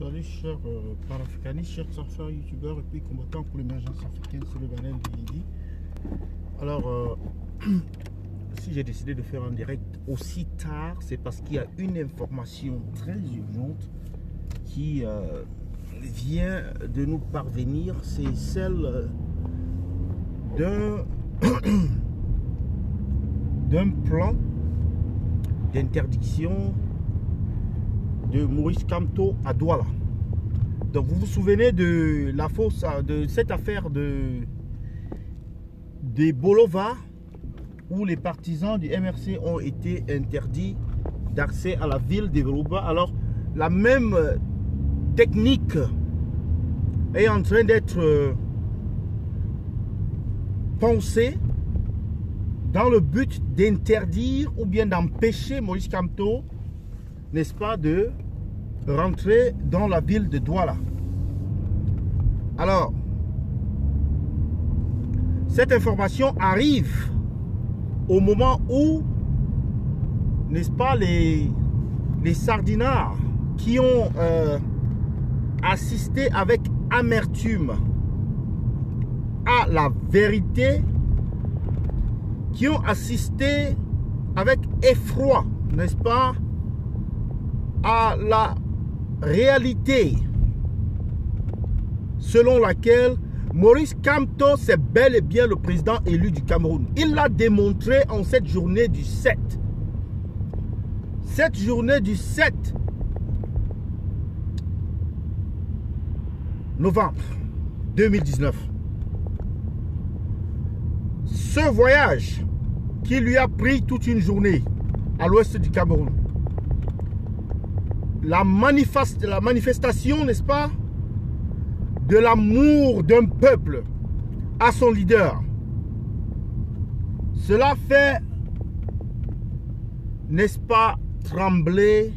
Salut chers panafricanistes, chers surfeurs, youtubeurs et puis combattants pour l'émergence africaine, c'est le Banel Bilidi. Alors, si j'ai décidé de faire un direct aussi tard, c'est parce qu'il y a une information très urgente qui vient de nous parvenir. C'est celle d'un plan d'interdiction de Maurice Kamto à Douala. Donc vous vous souvenez de la fausse, de cette affaire des Bolova, où les partisans du MRC ont été interdits d'accès à la ville de Verouba. Alors la même technique est en train d'être pensée dans le but d'interdire ou bien d'empêcher Maurice Kamto, n'est-ce pas, de rentrer dans la ville de Douala. Alors, cette information arrive au moment où, n'est-ce pas, les sardinards qui ont assisté avec amertume à la vérité, qui ont assisté avec effroi, n'est-ce pas, à la réalité selon laquelle Maurice Kamto, c'est bel et bien le président élu du Cameroun. Il l'a démontré en cette journée du 7. Cette journée du 7 novembre 2019. Ce voyage qui lui a pris toute une journée à l'ouest du Cameroun. La manifestation, n'est-ce pas, de l'amour d'un peuple à son leader. Cela fait, n'est-ce pas, trembler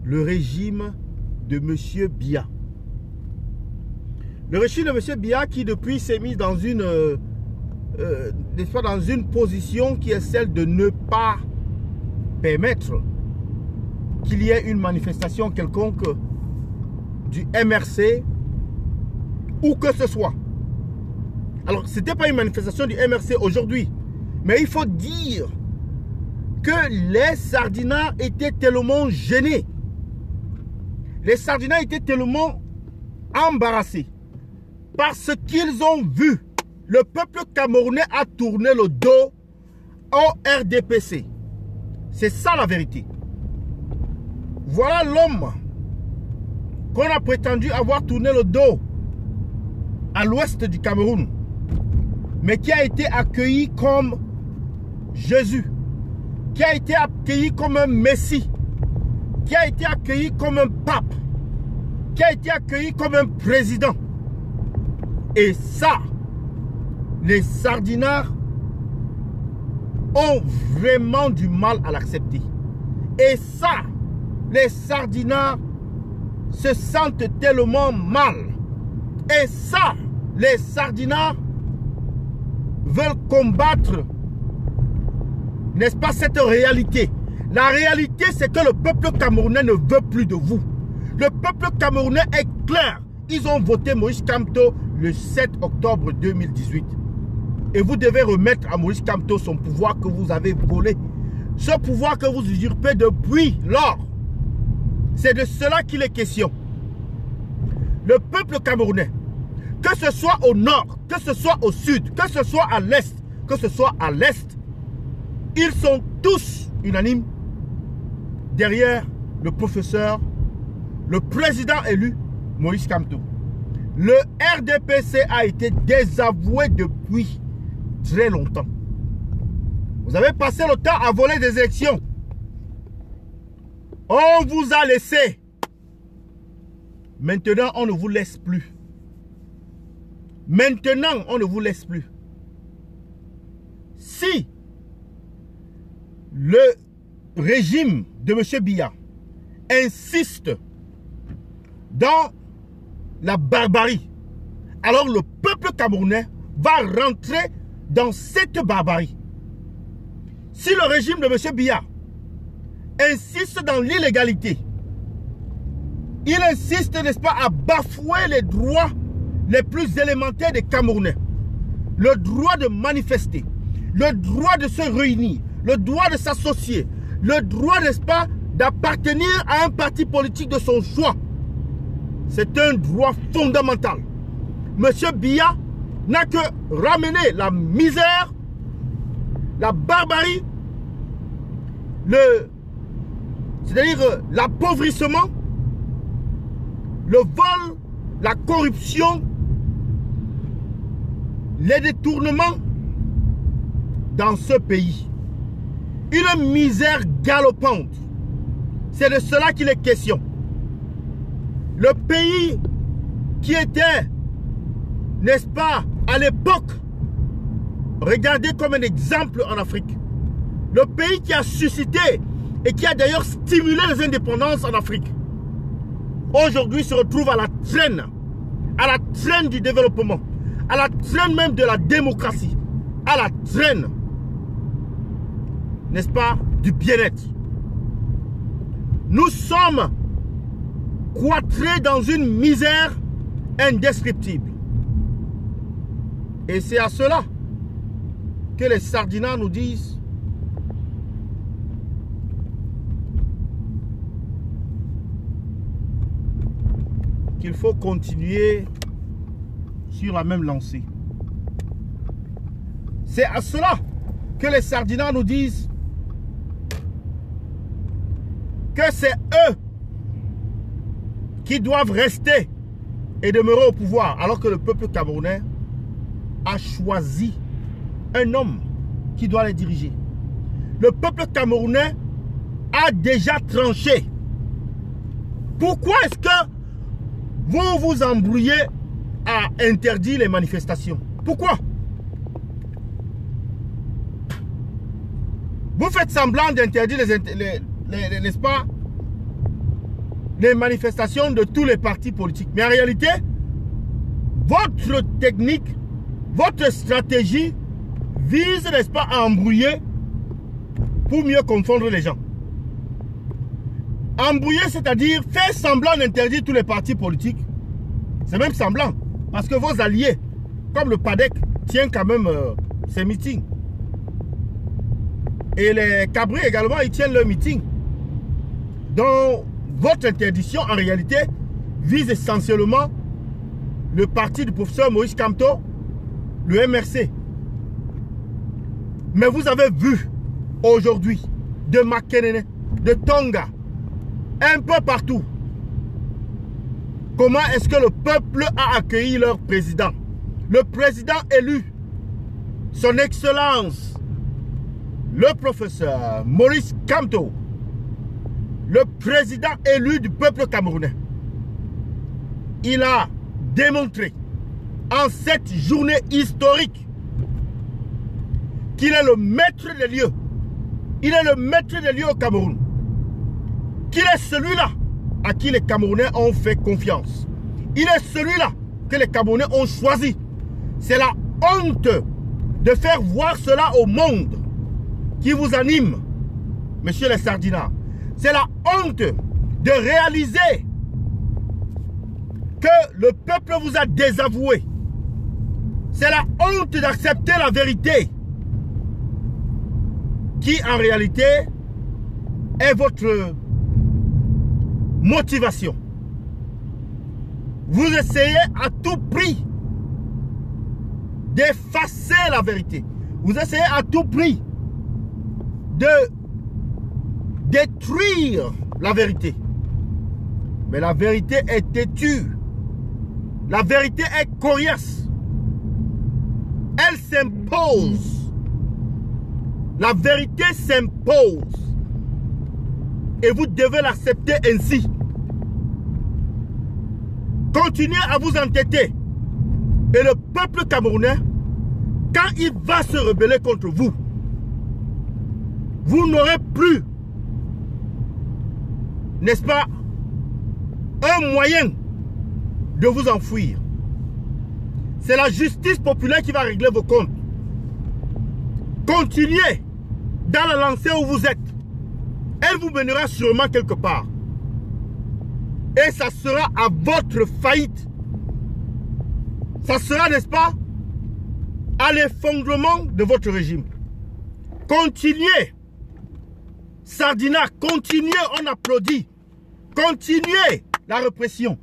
le régime de M. Biya. Le régime de M. Biya qui depuis s'est mis dans une, n'est-ce pas, dans une position qui est celle de ne pas permettre qu'il y ait une manifestation quelconque du MRC ou que ce soit. Alors, ce n'était pas une manifestation du MRC aujourd'hui, mais il faut dire que les sardinards étaient tellement gênés, les sardinards étaient tellement embarrassés par ce qu'ils ont vu. Le peuple camerounais a tourné le dos au RDPC. C'est ça la vérité. Voilà l'homme qu'on a prétendu avoir tourné le dos à l'ouest du Cameroun, mais qui a été accueilli comme Jésus, qui a été accueilli comme un Messie, qui a été accueilli comme un pape, qui a été accueilli comme un président. Et ça, les sardinards ont vraiment du mal à l'accepter. Et ça, les sardinards se sentent tellement mal. Et ça, les sardinards veulent combattre, n'est-ce pas, cette réalité. La réalité, c'est que le peuple camerounais ne veut plus de vous. Le peuple camerounais est clair. Ils ont voté Maurice Kamto le 7 octobre 2018. Et vous devez remettre à Maurice Kamto son pouvoir que vous avez volé. Ce pouvoir que vous usurpez depuis lors. C'est de cela qu'il est question. Le peuple camerounais, que ce soit au nord, que ce soit au sud, que ce soit à l'est, que ce soit à l'est, ils sont tous unanimes derrière le professeur, le président élu, Maurice Kamto. Le RDPC a été désavoué depuis très longtemps. Vous avez passé le temps à voler des élections. On vous a laissé. Maintenant, on ne vous laisse plus. Maintenant, on ne vous laisse plus. Si le régime de M. Biya insiste dans la barbarie, alors le peuple camerounais va rentrer dans cette barbarie. Si le régime de M. Biya insiste dans l'illégalité, il insiste, n'est-ce pas, à bafouer les droits les plus élémentaires des Camerounais. Le droit de manifester, le droit de se réunir, le droit de s'associer, le droit, n'est-ce pas, d'appartenir à un parti politique de son choix. C'est un droit fondamental. Monsieur Biya n'a que ramené la misère, la barbarie, c'est-à-dire l'appauvrissement, le vol, la corruption, les détournements dans ce pays. Une misère galopante. C'est de cela qu'il est question. Le pays qui était, n'est-ce pas, à l'époque, regardé comme un exemple en Afrique. Le pays qui a suscité et qui a d'ailleurs stimulé les indépendances en Afrique. Aujourd'hui se retrouve à la traîne du développement, à la traîne même de la démocratie, à la traîne, n'est-ce pas, du bien-être. Nous sommes cloîtrés dans une misère indescriptible. Et c'est à cela que les Sardinats nous disent qu'il faut continuer sur la même lancée. C'est à cela que les Sardinats nous disent que c'est eux qui doivent rester et demeurer au pouvoir, alors que le peuple camerounais a choisi un homme qui doit les diriger. Le peuple camerounais a déjà tranché. Pourquoi est-ce que vous vous embrouillez à interdire les manifestations? Pourquoi? Vous faites semblant d'interdire n'est-ce pas, les manifestations de tous les partis politiques. Mais en réalité, votre technique, votre stratégie vise, n'est-ce pas, à embrouiller pour mieux confondre les gens. Embrouiller, c'est-à-dire faire semblant d'interdire tous les partis politiques. C'est même semblant. Parce que vos alliés, comme le PADEC, tiennent quand même ses meetings. Et les Cabris également, ils tiennent leurs meetings. Donc, votre interdiction, en réalité, vise essentiellement le parti du professeur Moïse Kamto, le MRC. Mais vous avez vu aujourd'hui, de Makenene, de Tonga, un peu partout, comment est-ce que le peuple a accueilli leur président. Le président élu, son excellence, le professeur Maurice Kamto, le président élu du peuple camerounais. Il a démontré en cette journée historique qu'il est le maître des lieux. Il est le maître des lieux au Cameroun. Qu'il est celui-là à qui les Camerounais ont fait confiance. Il est celui-là que les Camerounais ont choisi. C'est la honte de faire voir cela au monde qui vous anime, messieurs les Sardinats. C'est la honte de réaliser que le peuple vous a désavoué. C'est la honte d'accepter la vérité qui en réalité est votre motivation. Vous essayez à tout prix d'effacer la vérité. Vous essayez à tout prix de détruire la vérité. Mais la vérité est têtue. La vérité est coriace. Elle s'impose. La vérité s'impose. Et vous devez l'accepter ainsi. Continuez à vous entêter. Et le peuple camerounais, quand il va se rebeller contre vous, vous n'aurez plus, n'est-ce pas, un moyen de vous enfuir. C'est la justice populaire qui va régler vos comptes. Continuez dans la lancée où vous êtes. Elle vous mènera sûrement quelque part. Et ça sera à votre faillite. Ça sera, n'est-ce pas, à l'effondrement de votre régime. Continuez. Sardina, continuez, on applaudit. Continuez la répression.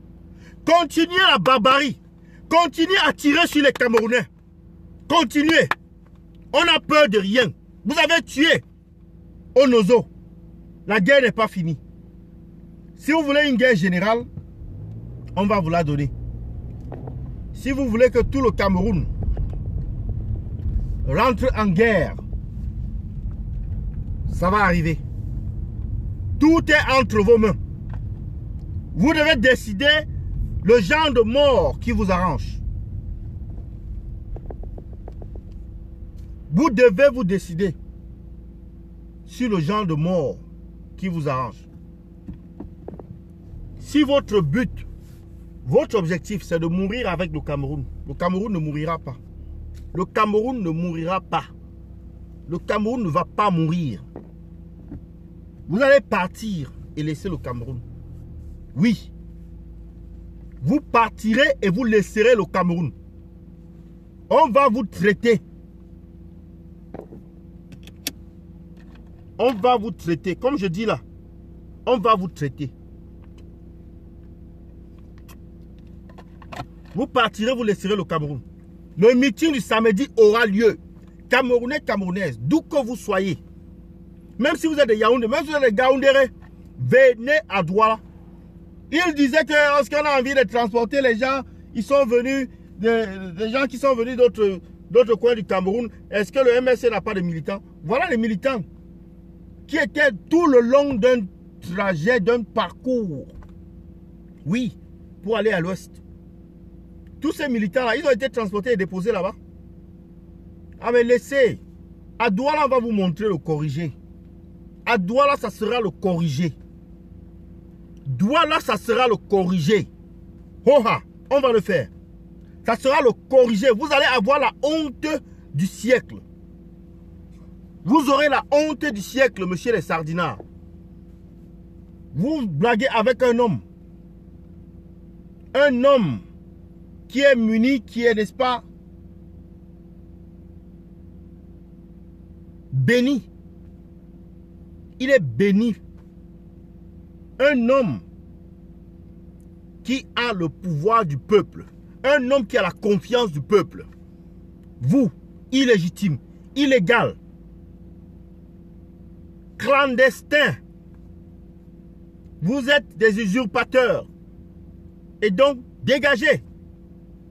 Continuez la barbarie. Continuez à tirer sur les Camerounais. Continuez. On n'a peur de rien. Vous avez tué Onozo. La guerre n'est pas finie. Si vous voulez une guerre générale, on va vous la donner. Si vous voulez que tout le Cameroun rentre en guerre, ça va arriver. Tout est entre vos mains. Vous devez décider le genre de mort qui vous arrange. Vous devez vous décider sur le genre de mort qui vous arrange. Si votre but, votre objectif, c'est de mourir avec le Cameroun ne mourira pas. Le Cameroun ne mourira pas. Le Cameroun ne va pas mourir. Vous allez partir et laisser le Cameroun. Oui. Vous partirez et vous laisserez le Cameroun. On va vous traiter. On va vous traiter. Comme je dis là, on va vous traiter. Vous partirez, vous laisserez le Cameroun. Le meeting du samedi aura lieu. Camerounais, Camerounaises, d'où que vous soyez. Même si vous êtes des Yaoundé, même si vous êtes des Gaoundéré, venez à Douala. Il disait que lorsqu'on a envie de transporter les gens, ils sont venus, des gens qui sont venus d'autres coins du Cameroun. Est-ce que le MSC n'a pas de militants? Voilà les militants qui étaient tout le long d'un trajet, d'un parcours. Oui, pour aller à l'ouest. Tous ces militants-là, ils ont été transportés et déposés là-bas. Ah mais laissez. À Douala, on va vous montrer le corrigé. À Douala, ça sera le corrigé. Douala, ça sera le corrigé. Oha, on va le faire. Ça sera le corrigé. Vous allez avoir la honte du siècle. Vous aurez la honte du siècle, monsieur les sardinards. Vous blaguez avec un homme. Un homme qui est muni, qui est, n'est-ce pas, béni. Il est béni. Un homme qui a le pouvoir du peuple. Un homme qui a la confiance du peuple. Vous, illégitime, illégal, clandestin, vous êtes des usurpateurs. Et donc, dégagez.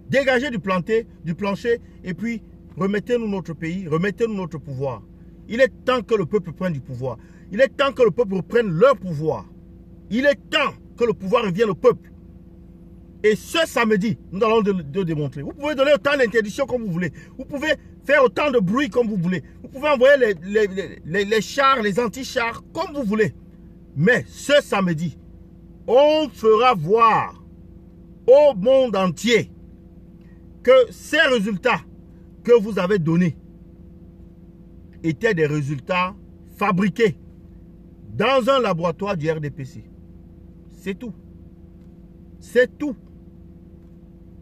Dégagez du plancher et puis remettez-nous notre pays, remettez-nous notre pouvoir. Il est temps que le peuple prenne du pouvoir. Il est temps que le peuple reprenne leur pouvoir. Il est temps que le pouvoir revienne au peuple. Et ce samedi, nous allons le démontrer. Vous pouvez donner autant d'interdiction comme vous voulez. Vous pouvez faire autant de bruit comme vous voulez. Vous pouvez envoyer les chars, les anti-chars comme vous voulez. Mais ce samedi, on fera voir au monde entier que ces résultats que vous avez donnés étaient des résultats fabriqués dans un laboratoire du RDPC. C'est tout. C'est tout.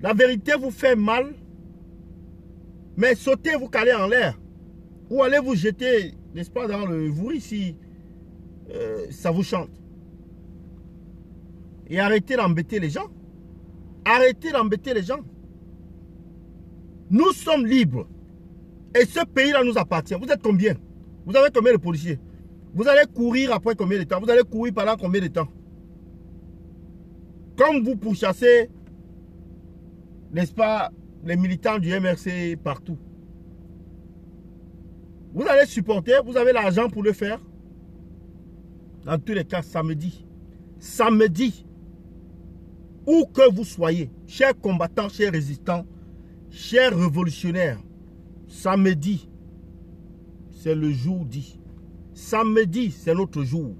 La vérité vous fait mal, mais sautez, vous calez en l'air. Ou allez vous jeter, n'est-ce pas, dans le vouri si ça vous chante. Et arrêtez d'embêter les gens. Arrêtez d'embêter les gens. Nous sommes libres. Et ce pays-là nous appartient. Vous êtes combien? Vous avez combien de policiers? Vous allez courir après combien de temps? Vous allez courir pendant combien de temps? Comme vous pourchassez, n'est-ce pas, les militants du MRC partout. Vous allez supporter, vous avez l'argent pour le faire. Dans tous les cas, samedi. Samedi, où que vous soyez, chers combattants, chers résistants, chers révolutionnaires, samedi, c'est le jour dit. Samedi, c'est notre jour.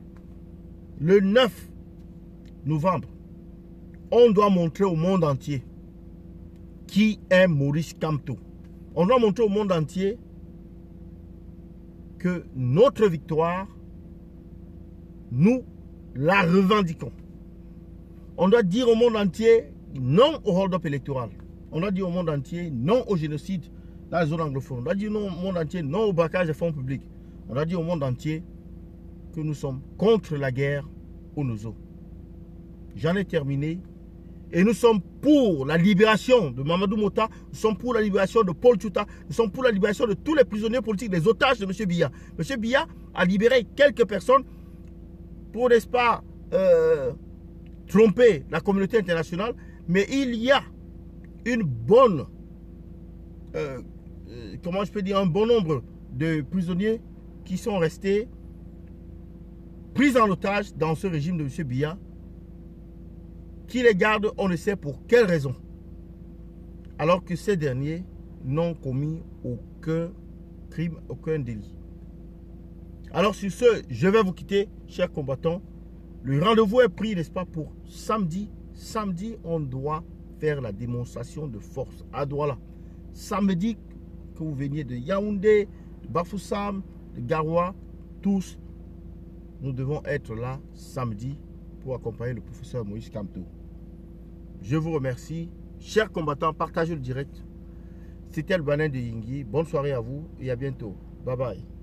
Le 9 novembre, on doit montrer au monde entier qui est Maurice Kamto. On doit montrer au monde entier que notre victoire, nous la revendiquons. On doit dire au monde entier non au hold-up électoral. On doit dire au monde entier non au génocide dans les zones anglophones. On doit dire non au monde entier non au braquage des fonds publics. On doit dire au monde entier que nous sommes contre la guerre aux Nozo. J'en ai terminé. Et nous sommes pour la libération de Mamadou Mota, nous sommes pour la libération de Paul Tchouta, nous sommes pour la libération de tous les prisonniers politiques, des otages de M. Biya. M. Biya a libéré quelques personnes pour, n'est-ce pas, tromper la communauté internationale, mais il y a une bonne, comment je peux dire, un bon nombre de prisonniers qui sont restés pris en otage dans ce régime de M. Biya. Qui les garde, on ne sait pour quelle raison. Alors que ces derniers n'ont commis aucun crime, aucun délit. Alors sur ce, je vais vous quitter, chers combattants. Le rendez-vous est pris, n'est-ce pas, pour samedi. Samedi, on doit faire la démonstration de force à Douala. Samedi, que vous veniez de Yaoundé, de Bafoussam, de Garoua, tous, nous devons être là samedi pour accompagner le professeur Moïse Kamto. Je vous remercie. Chers combattants, partagez le direct. C'était le Banin de Yingui. Bonne soirée à vous et à bientôt. Bye bye.